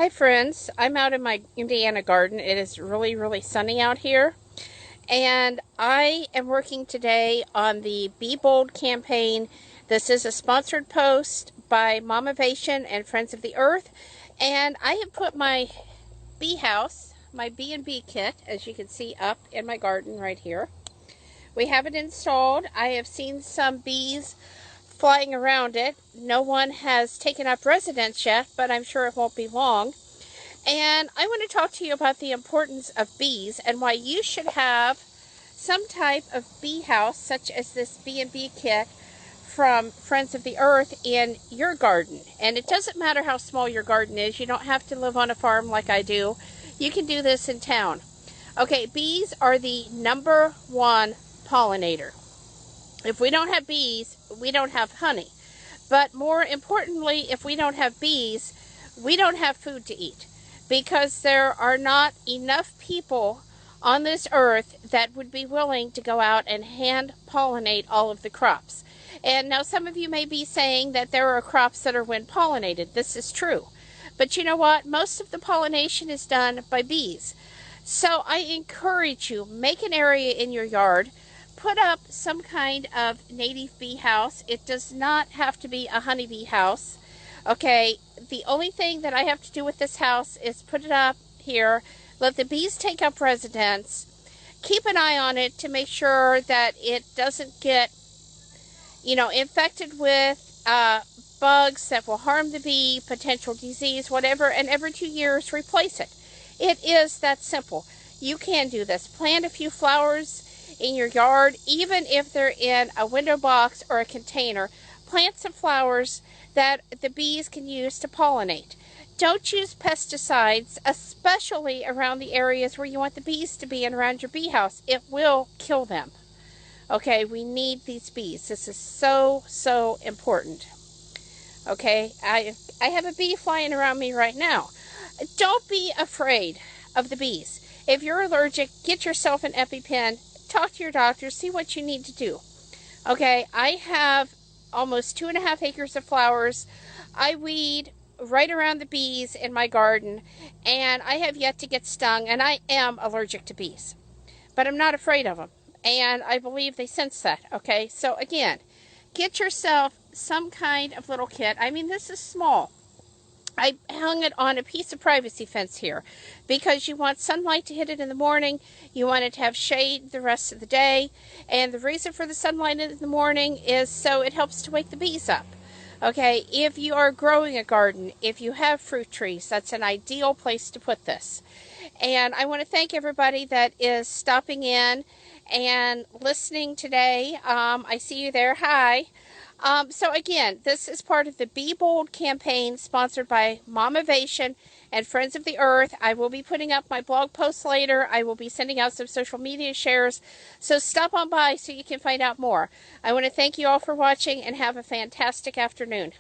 Hi friends, I'm out in my Indiana garden. It is really sunny out here, and I am working today on the BeeBold campaign. This is a sponsored post by Momavation and Friends of the Earth, and I have put my bee house, my B&B kit, as you can see, up in my garden right here. We have it installed. I have seen some bees flying around it. No one has taken up residence yet, but I'm sure it won't be long. And I want to talk to you about the importance of bees and why you should have some type of bee house, such as this B&B kit from Friends of the Earth, in your garden. And it doesn't matter how small your garden is. You don't have to live on a farm like I do. You can do this in town. Okay, bees are the #1 pollinator. If we don't have bees, we don't have honey. But more importantly, if we don't have bees, we don't have food to eat, because there are not enough people on this earth that would be willing to go out and hand pollinate all of the crops. And now some of you may be saying that there are crops that are wind pollinated. This is true. But you know what? Most of the pollination is done by bees. So I encourage you, make an area in your yard, put up some kind of native bee house. It does not have to be a honeybee house. Okay, the only thing that I have to do with this house is put it up here, let the bees take up residence, keep an eye on it to make sure that it doesn't get, infected with bugs that will harm the bee, potential disease, whatever, and every 2 years replace it. It is that simple. You can do this. Plant a few flowers in your yard, even if they're in a window box or a container. Plant some flowers that the bees can use to pollinate. Don't use pesticides, especially around the areas where you want the bees to be and around your bee house. It will kill them. Okay, we need these bees. This is so important. Okay, I have a bee flying around me right now. Don't be afraid of the bees. If you're allergic, get yourself an EpiPen. Talk to your doctor, see what you need to do. Okay, I have almost 2.5 acres of flowers. I weed right around the bees in my garden, and I have yet to get stung, and I am allergic to bees. But I'm not afraid of them, and I believe they sense that. Okay, so again, get yourself some kind of little kit. I mean, this is small. I hung it on a piece of privacy fence here because you want sunlight to hit it in the morning. You want it to have shade the rest of the day. And the reason for the sunlight in the morning is so it helps to wake the bees up. Okay, if you are growing a garden, if you have fruit trees, that's an ideal place to put this. And I want to thank everybody that is stopping in and listening today. I see you there. Hi. So again, this is part of the BeeBold campaign sponsored by Momavation and Friends of the Earth. I will be putting up my blog post later. I will be sending out some social media shares. So stop on by so you can find out more. I want to thank you all for watching and have a fantastic afternoon.